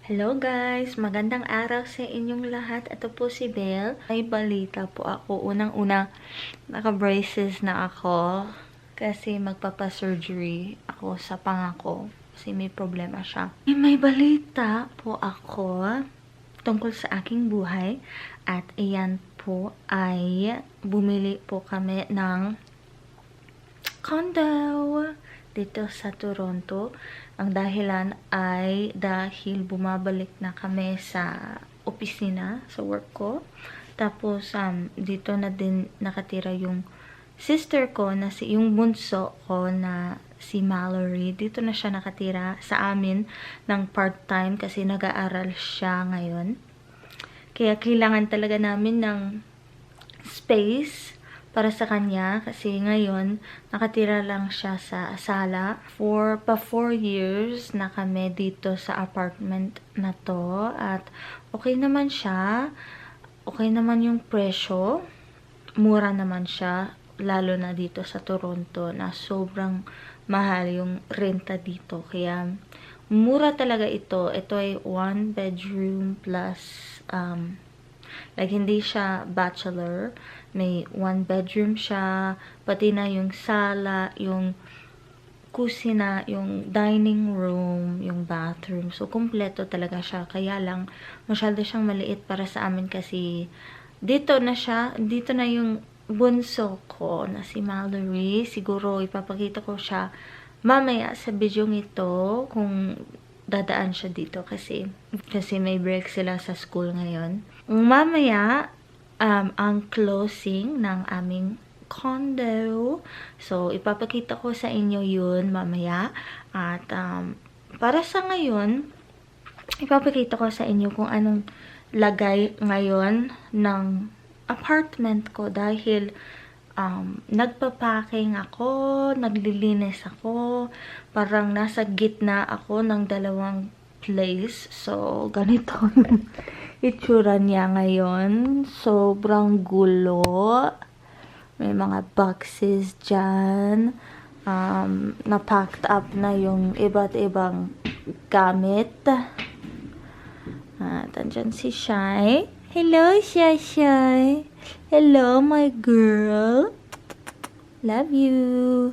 Hello guys! Magandang araw sa inyong lahat. Ito po si Belle. May balita po ako. Unang-una, naka-braces na ako kasi magpapa-surgery ako sa panga ko kasi may problema siya. May balita po ako tungkol sa aking buhay at iyan po ay bumili po kami ng condo dito sa Toronto. Ang dahilan ay dahil bumabalik na kami sa opisina, sa work ko. Tapos, dito na din nakatira yung sister ko, yung bunso ko na si Mallory. Dito na siya nakatira sa amin ng part-time kasi nag-aaral siya ngayon. Kaya kailangan talaga namin ng space para sa kanya kasi ngayon nakatira lang siya sa sala. For 4 years na kami dito sa apartment na to at okay naman siya. Okay naman yung presyo. Mura naman siya lalo na dito sa Toronto na sobrang mahal yung renta dito. Kaya mura talaga ito. Ito ay 1 bedroom plus like hindi siya bachelor. May 1 bedroom siya, pati na yung sala, yung kusina, yung dining room, yung bathroom. So, kumpleto talaga siya. Kaya lang, masyado siyang maliit para sa amin kasi dito na siya, dito na yung bunso ko na si Mallory. Siguro, ipapakita ko siya mamaya sa video ito kung dadaan siya dito kasi may break sila sa school ngayon. Mamaya, ang closing ng aming condo. So, ipapakita ko sa inyo yun mamaya. At, para sa ngayon, ipapakita ko sa inyo kung anong lagay ngayon ng apartment ko dahil nagpapacking ako, naglilinis ako, parang nasa gitna ako ng dalawang place. So, ganito itsura niya ngayon. Sobrang gulo. May mga boxes dyan. Na-packed up na yung iba't ibang gamit. At andyan si Shai. Hello, Shai. Hello, my girl. Love you.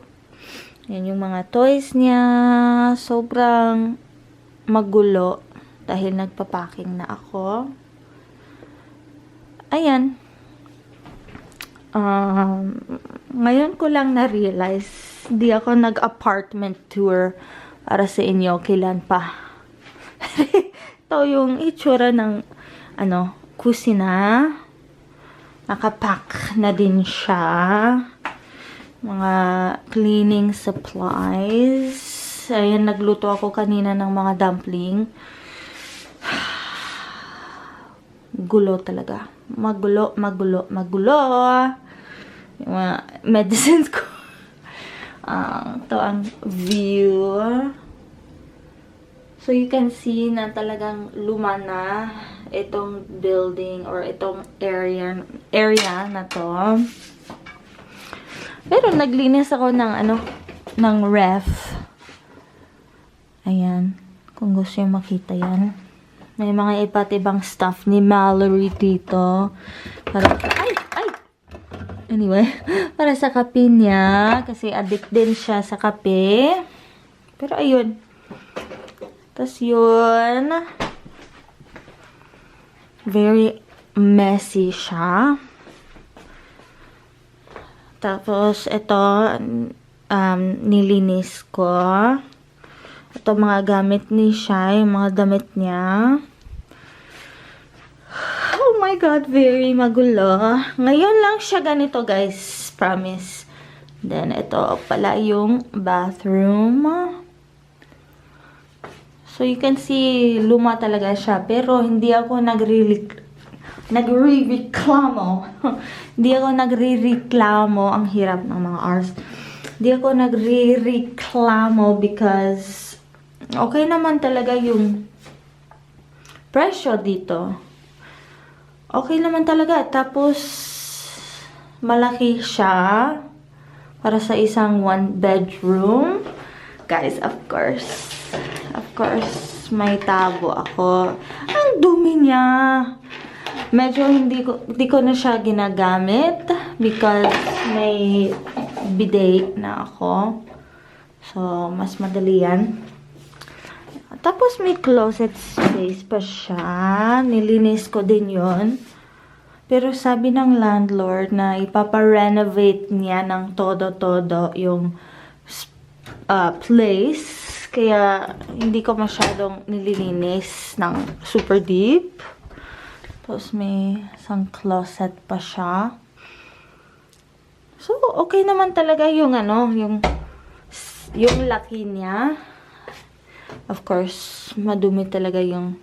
Yan yung mga toys niya. Sobrang magulo dahil nagpapacking na ako. Ayan. Ngayon ko lang na-realize, di ako nag-apartment tour para sa inyo. Kailan pa? Ito yung itsura ng, kusina. Nakapack na din siya. Mga cleaning supplies. Ayan, nagluto ako kanina ng mga dumpling. Gulo talaga. Magulo. Yung mga medicines ko. Ito ang view. So, you can see na talagang luma na itong building or itong area na to. Pero naglinis ako ng ref. Ayan. Kung gusto yung makita yan. May mga iba't ibang stuff ni Mallory dito. Anyway, para sa kape niya. Kasi addict din siya sa kape. Pero ayun. Tapos yun. Very messy siya. Tapos ito, nilinis ko. Ito mga gamit ni Shai, mga damit niya. Oh my God, very magulo. Ngayon lang siya ganito, guys. Promise. Then, ito pala yung bathroom. So, you can see, luma talaga siya. Pero, hindi ako nagre-reklamo. Hindi ako nagre-reklamo. Ang hirap ng mga R's. Hindi ako nagre-reklamo because okay naman talaga yung presyo dito. Okay naman talaga. Tapos, malaki siya para sa isang 1 bedroom. Guys, of course, may tabo ako. Ang dumi niya. Medyo hindi ko na siya ginagamit because may bidet na ako. So, mas madali yan. Tapos may closet space pa siya. Nilinis ko din yon. Pero sabi ng landlord na ipapa-renovate niya ng todo-todo yung place. Kaya hindi ko masyadong nililinis ng super deep. Tapos may isang closet pa siya. So, okay naman talaga yung yung laki niya. Of course, madumi talaga yung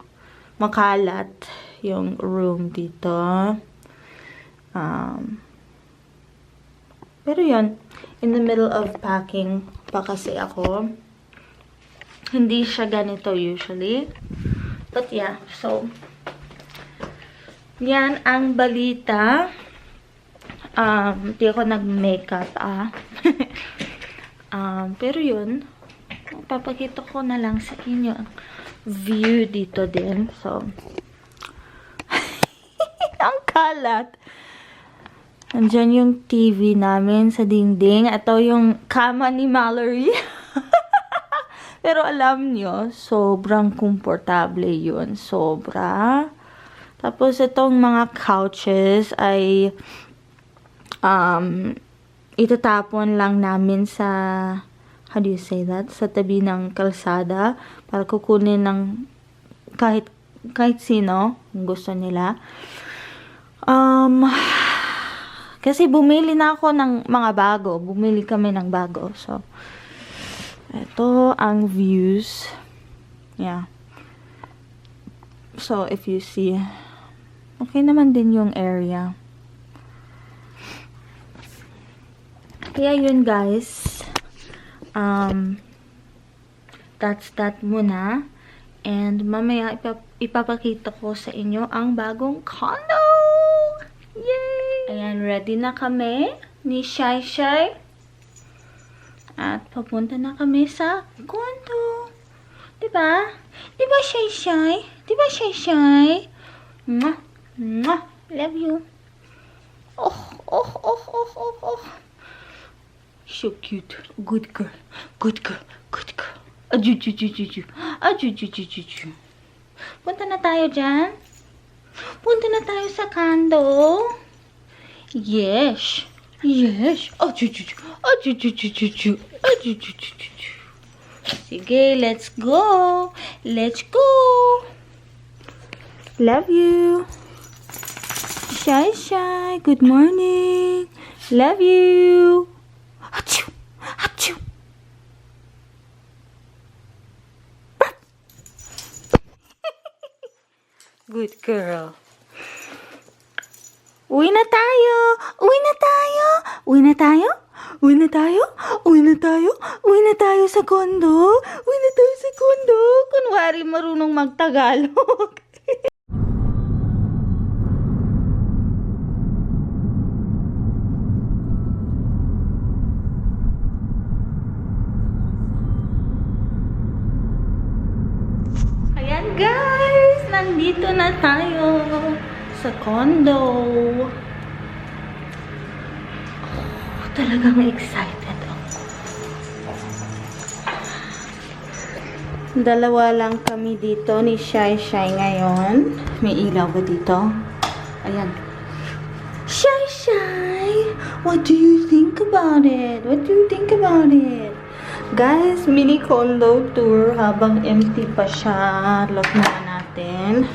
makalat yung room dito. Pero yun, in the middle of packing pa kasi ako. Hindi siya ganito usually. But yeah, so yan ang balita. Hindi ako nag-makeup pero yun, papakita ko na lang sa inyo ang view dito din. So, ang kalat. Andyan yung TV namin sa dingding. Ito yung kama ni Mallory. Pero alam nyo, sobrang komportable yun. Sobra. Tapos itong mga couches ay itatapon lang namin sa, how do you say that? Sa tabi ng kalsada para kukunin ng kahit sino kung gusto nila. Kasi bumili na ako ng mga bago. Bumili kami ng bago. So, ito ang views. Yeah. So, if you see, okay naman din yung area. Kaya yun guys. That's that muna. And mamaya ipapakita ko sa inyo ang bagong condo. Yay! Ayan, ready na kami ni Shai Shai. At papunta na kami sa condo. Diba? Diba Shai Shai? Diba Shai Shai? Mwah! Mwah! Love you. Oh. So cute. Good girl. Good girl. Good girl. Aju. Punta na tayo dyan. Punta na tayo sa condo. Yes. Aju. Sige, let's go. Let's go. Love you. Shai. Good morning. Love you. Achoo. Good girl. Uwi na tayo sa condo. Kunwari marunong magtagalog. Ayan guys, nandito na tayo sa condo. Talagang excited ako. Dalawa lang kami dito ni Shai ngayon. May ilaw ba dito? Ayan. Shai, what do you think about it? Guys, mini condo tour habang empty pa siya. Lock na natin.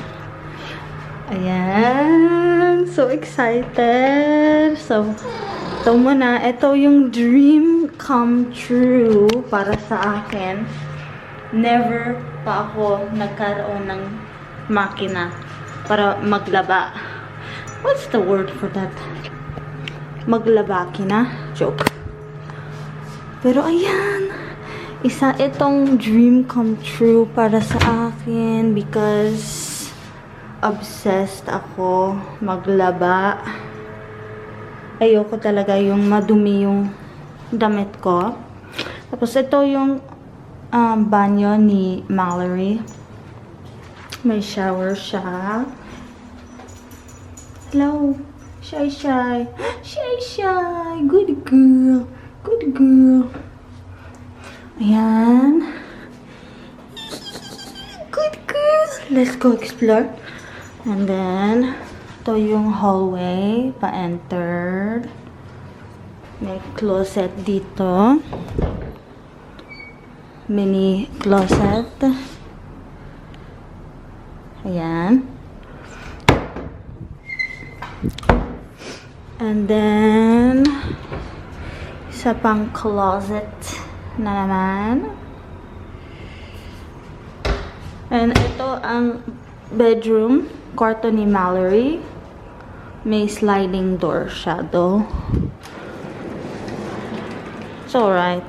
Ayan. So excited. So, ito muna. Ito yung dream come true para sa akin. Never pa ako nagkaroon ng makina para maglaba. What's the word for that? Maglabakina? Joke. Pero ayan. Isa itong dream come true para sa akin because obsessed ako maglaba. Ayoko talaga yung madumi yung damit ko. Tapos ito yung banyo ni Mallory. May shower siya. Hello. Shy, shy. Shy, shy. Good girl. Good girl. Ayan. Good girl. Let's go explore. And then, ito yung hallway. Pa-entered. May closet dito. Mini closet. Ayan. And then, isa pang closet na naman. And ito ang bedroom, kwarto ni Mallory. May sliding door siya, though. It's alright.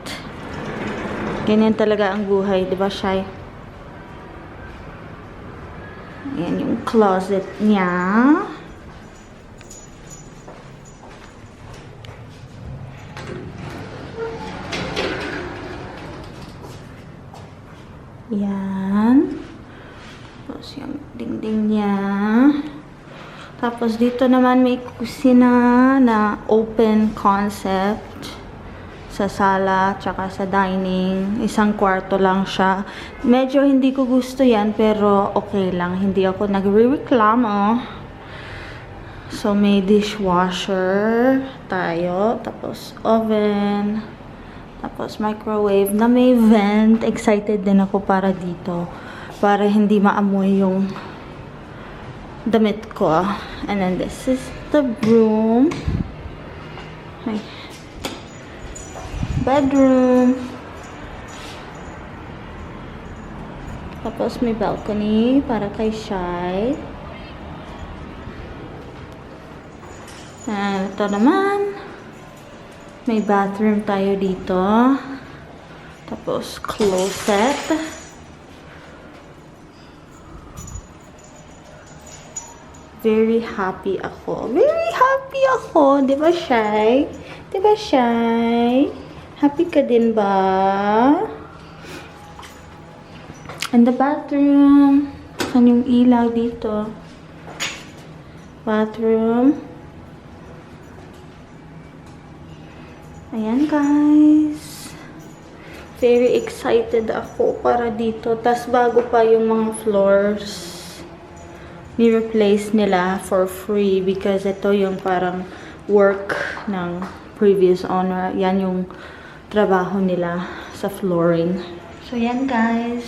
Ganyan talaga ang buhay, di ba, Shy? Ayan yung closet niya. Yan. Tapos yung dingding niya. Tapos dito naman may kusina na open concept sa sala tsaka sa dining. Isang kwarto lang siya. Medyo hindi ko gusto yan pero okay lang. Hindi ako nagre-reklamo. So may dishwasher tayo. Tapos oven. Tapos microwave na may vent. Excited din ako para dito. Para hindi maamoy yung damit ko. And then this is the room. Ay. Bedroom. Tapos may balcony para kay Shy. And ito naman. May bathroom tayo dito. Tapos closet. Very happy ako. Very happy ako. Di ba, Shy? Di ba, Shy? Happy ka din ba? And the bathroom. Saan yung ilaw dito? Bathroom. Ayan, guys. Very excited ako para dito. Tas bago pa yung mga floors. Ni-replace nila for free because ito yung parang work ng previous owner. Yan yung trabaho nila sa flooring. So, yan, guys.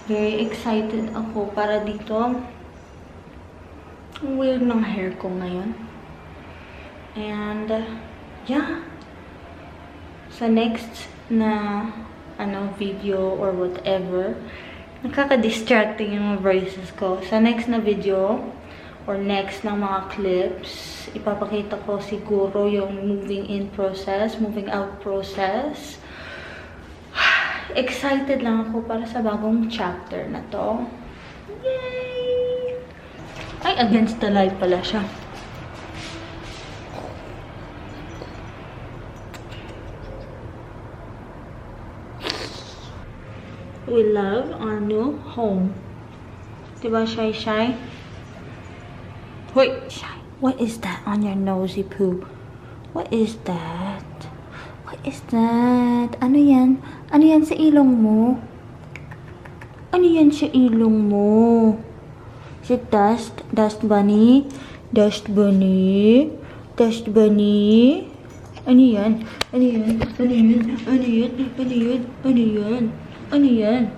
Very excited ako para dito. Ang weird ng hair ko ngayon. And, yeah. Sa next na video or whatever, nakaka-distracting yung braces ko. Sa next na video or next na mga clips, ipapakita ko siguro yung moving in process, moving out process. Excited lang ako para sa bagong chapter na to. Yay! Ay, against the light pala siya. We love our new home. Diba, Shy Shy? Wait, Shy. What is that on your nosy poo? What is that? What is that? Ano yan? Ano yan sa ilong mo? Ano yan sa ilong mo? Is it dust? Dust bunny? Dust bunny? Dust bunny? Ano yan? Ano yan? Ano yan? Ano yan? Ano yan? Ano yan? Ano yan?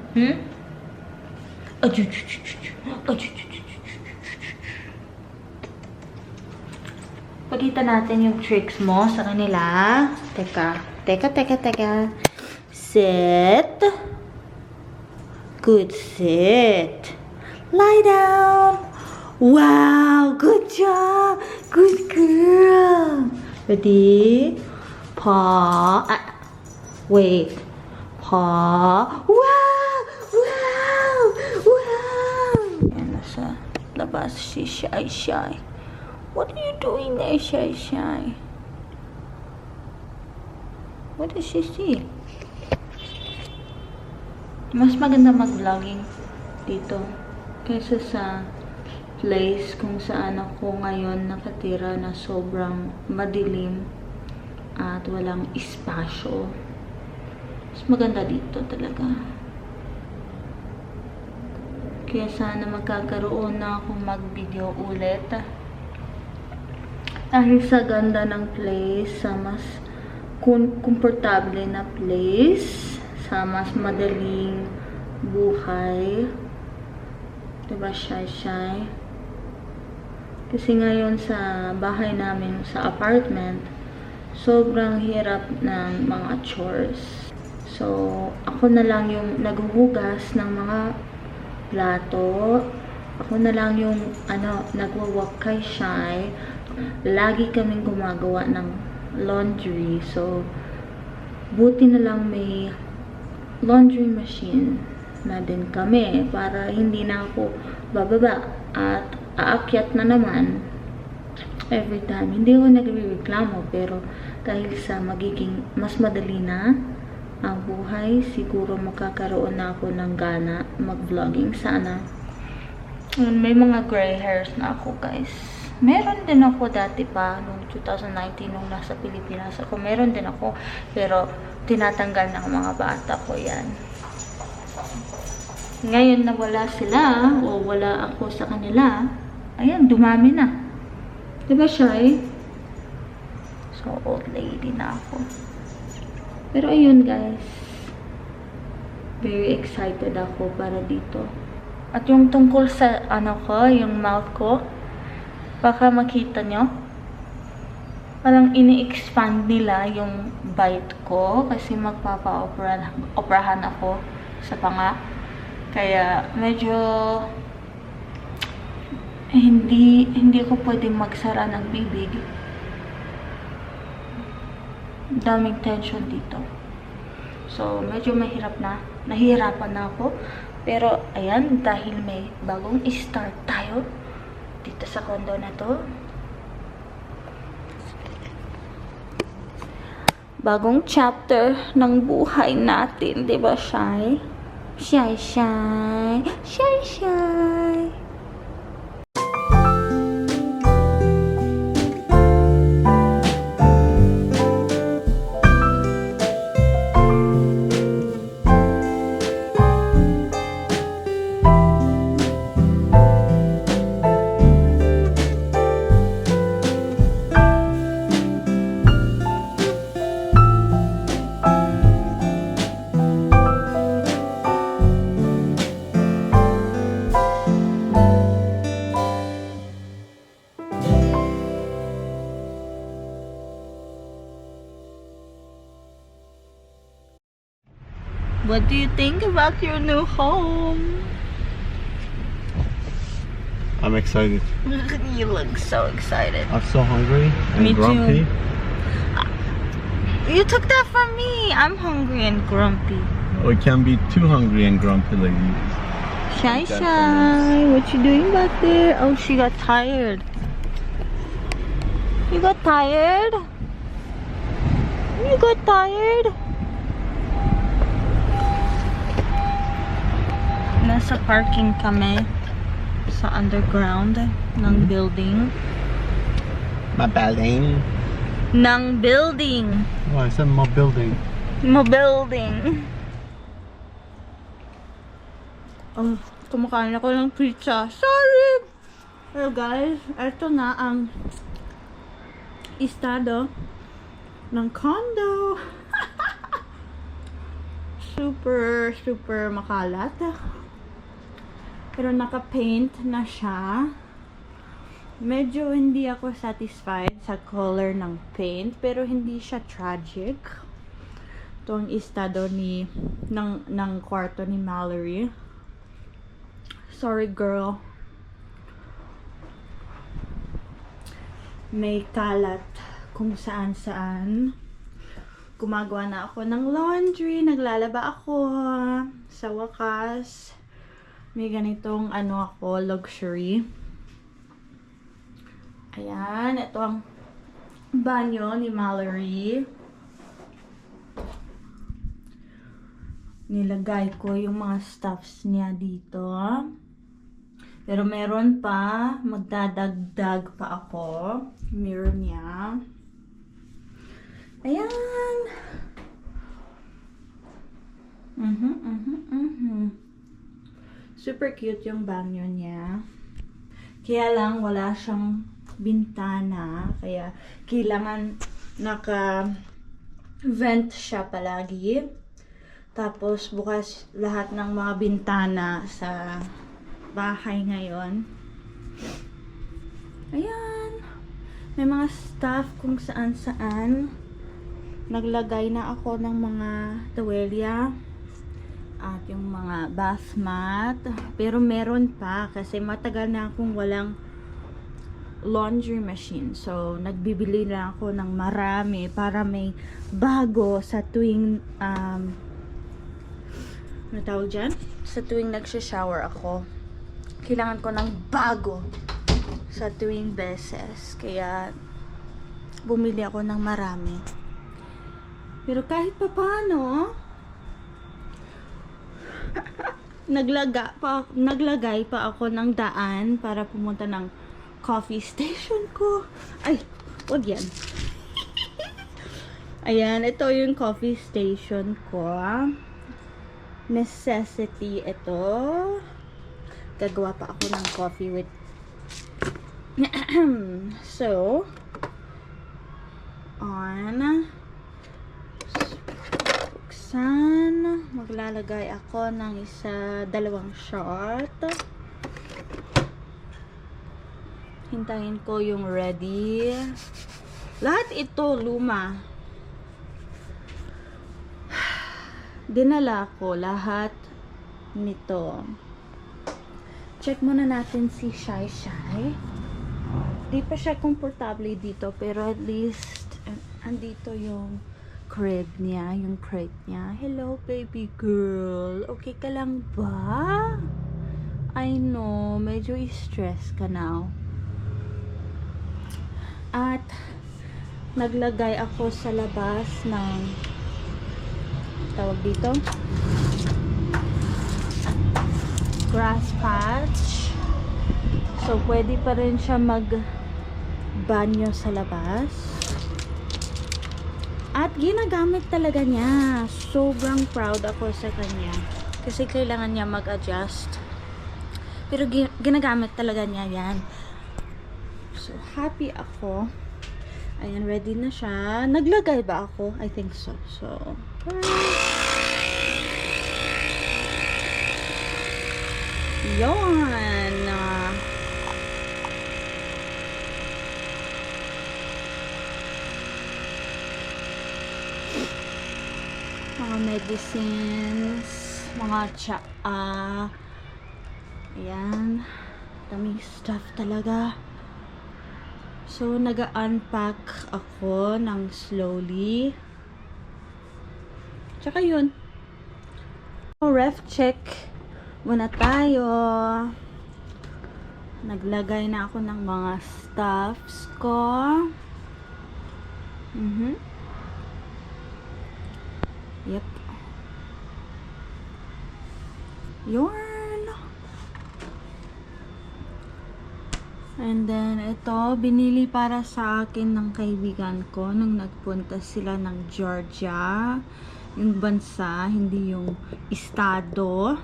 Pakita natin yung tricks mo sa kanila. Teka. Sit. Good sit. Lie down. Wow, good job. Good girl. Ready? Paw. Wait. Paw. Wow! Wow! Wow! Yan, nasa labas si Shy Shy. What are you doing there, Shy Shy? What does she see? Mas maganda mag-vlogging dito. Kaysa sa place kung saan ako ngayon nakatira na sobrang madilim at walang espasyo. Mas maganda dito talaga. Kaya sana magkakaroon na akong mag-video ulit. Dahil sa ganda ng place, sa mas komportable na place, sa mas madaling buhay. Diba, shy? Kasi ngayon sa bahay namin, sa apartment, sobrang hirap ng mga chores. So, ako na lang yung naghuhugas ng mga plato. Ako na lang yung nagwa-walk kay Shy. Lagi kaming gumagawa ng laundry. So, buti na lang may laundry machine na din kami para hindi na ako bababa at aakyat na naman every time. Hindi ako nagrereklamo, pero dahil sa magiging mas madali na ang buhay, siguro makakaroon na ako ng gana mag-vlogging sana. May mga gray hairs na ako, guys. Meron din ako dati pa, noong 2019, nung nasa Pilipinas ako. Meron din ako, pero tinatanggal ng mga bata ko yan. Ngayon na wala sila, o wala ako sa kanila, ayan, dumami na. Diba, Shy? So, old lady na ako. Pero ayun, guys. Very excited ako para dito. At yung tungkol sa, yung mouth ko, baka makita nyo, parang ini-expand nila yung bite ko kasi magpapa-operahan ako sa panga. Kaya medyo hindi ko pwedeng magsara ng bibig. Daming tension dito. So, medyo nahihirapan na ako. Pero, ayan, dahil may bagong start tayo dito sa condo na to. Bagong chapter ng buhay natin, di ba, Shy? Shy. What do you think about your new home? I'm excited. You look so excited. I'm so hungry and Me grumpy. You took that from me. I'm hungry and grumpy. We can't be too hungry and grumpy like you. Shy, what you doing back there? Oh, she got tired. You got tired? You got tired? Nasa parking kami sa underground ng building. Mabaling. Ng building. Oh, I said my building. Mo building. Oh, kumakain ako ng pizza. Sorry! Pero guys, ito na ang estado ng condo. super makalat. Pero naka-paint na siya. Medyo hindi ako satisfied sa color ng paint, pero hindi siya tragic. Ito ang estado ng kwarto ni Mallory. Sorry, girl. May kalat kung saan-saan. Gumagawa na ako ng laundry. Naglalaba ako. Sa wakas, may ganitong ako, luxury. Ayan. Ito ang banyo ni Mallory. Nilagay ko yung mga stuffs niya dito. Pero meron pa, magdadagdag pa ako. Mirror niya. Ayan. Super cute yung banyo niya. Kaya lang, wala siyang bintana. Kaya, kailangan naka-vent siya palagi. Tapos, bukas lahat ng mga bintana sa bahay ngayon. Ayan. May mga stuff kung saan-saan. Naglagay na ako ng mga towelya. At yung mga bath mat. Pero meron pa kasi matagal na akong walang laundry machine. So, nagbibili lang ako ng marami para may bago sa tuwing ano tawag dyan? Sa tuwing nagsha-shower ako. Kailangan ko ng bago sa tuwing beses. Kaya, bumili ako ng marami. Pero kahit pa paano, naglagay pa ako ng daan para pumunta ng coffee station ko. Ay, wag yan. Ayan, ito yung coffee station ko. Necessity ito. Gagawa pa ako ng coffee with so on buksan, maglalagay ako ng dalawang shot. Hintayin ko yung ready. Lahat ito luma. Dinala ko lahat nito. Check muna natin si Shai Shai. Di pa siya komportable dito, pero at least andito yung crib niya, yung crate niya. Hello, baby girl. Okay ka lang ba? I know, medyo stress ka now. At naglagay ako sa labas ng tawag dito grass patch. So, pwede pa rin siya mag-banyo sa labas. At ginagamit talaga niya. Sobrang proud ako sa kanya. Kasi kailangan niya mag-adjust. Pero ginagamit talaga niya yan. So, happy ako. Ayan, ready na siya. Naglagay ba ako? I think so. So, yun. Mga medicines, mga tsaa. Ayan. Daming stuff talaga. So, nag-unpack ako ng slowly. Tsaka yun. Ref check muna tayo. Naglagay na ako ng mga stuffs ko. Yep. Yun. And then, ito, binili para sa akin ng kaibigan ko nung nagpunta sila ng Georgia. Yung bansa, hindi yung estado.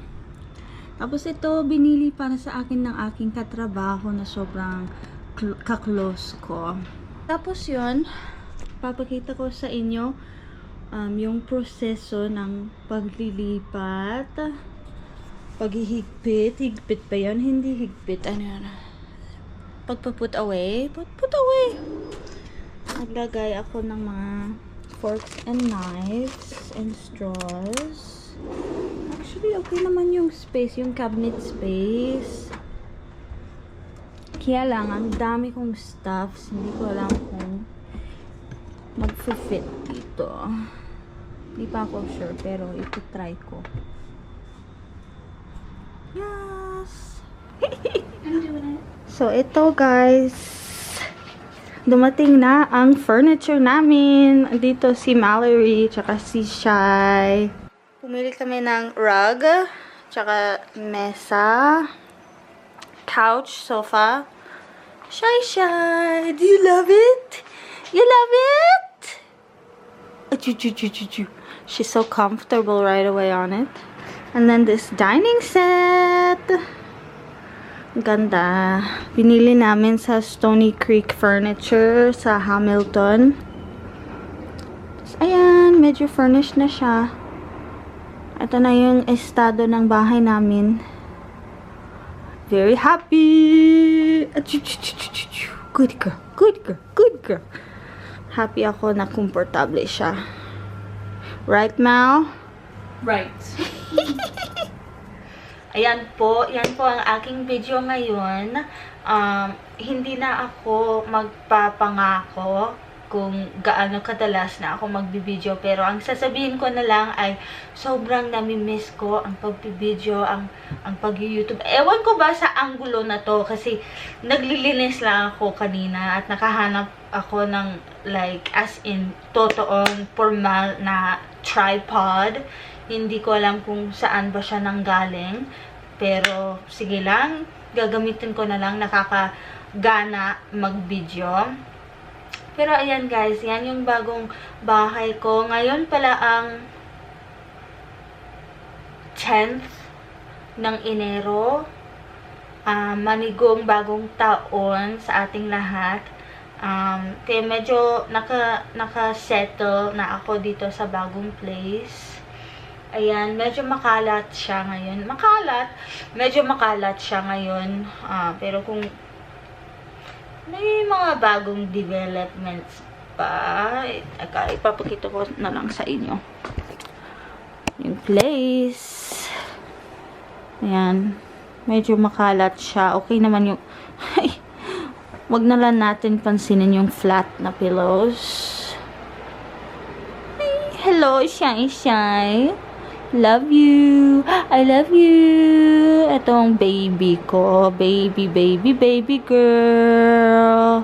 Tapos ito, binili para sa akin ng aking katrabaho na sobrang ka-close ko. Tapos yun, papakita ko sa inyo yung proseso ng paglilipat. Paghihigpit. Higpit ba yun? Hindi higpit. Ano yun? Pagpa-put away. Put away. Naglagay ako ng mga forks and knives and straws. Actually, okay naman yung space, yung cabinet space. Kaya lang, ang dami kong stuffs. Hindi ko alam kung mag-fit dito. Hindi pa ako sure, pero ito-try ko. Yes! I'm doing it. So, ito guys. Dumating na ang furniture namin. Dito si Mallory, tsaka si Shai. Pumili kami ng rug, tsaka mesa. couch, sofa. Shy. Do you love it? You love it? Achoo. She's so comfortable right away on it. And then this dining set. Ganda. Binili namin sa Stony Creek Furniture sa Hamilton. So, ayan, medyo furnished na siya. Ito na yung estado ng bahay namin. Very happy. Good girl. Happy ako na komportable siya. Right, Mal? Right. Ayan po, yan po ang aking video ngayon. Hindi na ako magpapangako kung gaano kadalas na ako magbibideo. Pero ang sasabihin ko na lang ay sobrang namimiss ko ang pagbibideo, ang pag-YouTube. Ewan ko ba sa angulo na to kasi naglilinis lang ako kanina at nakahanap ako ng like as in totoong formal na tripod. Hindi ko alam kung saan ba siya nanggaling. Pero, sige lang. Gagamitin ko na lang. Nakakagana mag-video. Pero, ayan guys. Yan yung bagong bahay ko. Ngayon pala ang 10th ng Enero. Manigong bagong taon sa ating lahat. Kaya medyo naka-settle na ako dito sa bagong place. Ayan, medyo makalat siya ngayon. Medyo makalat siya ngayon. Pero kung may mga bagong developments pa, ipapakita ko na lang sa inyo. Yung place. Ayan. Medyo makalat siya. Okay naman yung... Wag na lang natin pansinin yung flat na pillows. Hello, Shy. Love you. I love you. Itong baby ko. Baby girl.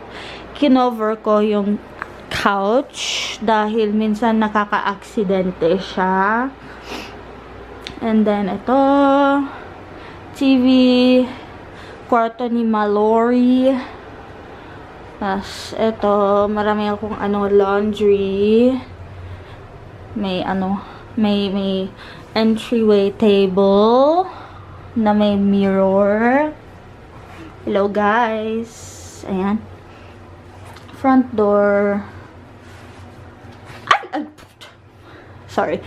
Kinover ko yung couch dahil minsan nakaka-aksidente siya. And then, ito. TV. Kwarto ni Mallory. Tapos, ito. Marami akong laundry. May entryway table na may mirror. Hello guys. Ayan. Front door. Sorry.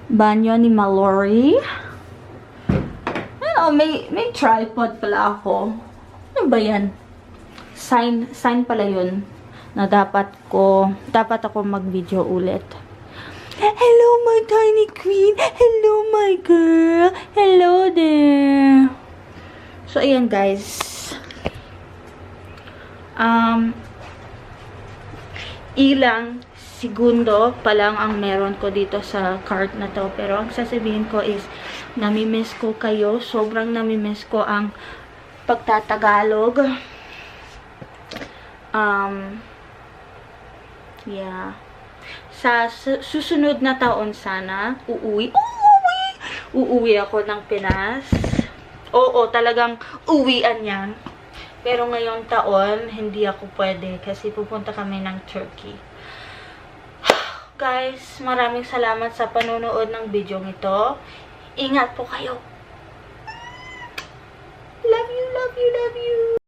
Banyo ni Mallory. May tripod pala ako. Ano ba yan? Sign pala yun na dapat ako mag-video ulit. Hello, my tiny queen. Hello, my girl. Hello there. So, ayan, guys. Ilang segundo pa lang ang meron ko dito sa cart na to. Pero, ang sasabihin ko is, namimiss ko kayo. Sobrang namimiss ko ang pagtatagalog. Yeah. Sa susunod na taon sana, uuwi ako ng Pinas. Oo, talagang uwian yan. Pero ngayong taon, hindi ako pwede kasi pupunta kami ng Turkey. Guys, maraming salamat sa panonood ng video ito. Ingat po kayo. Love you.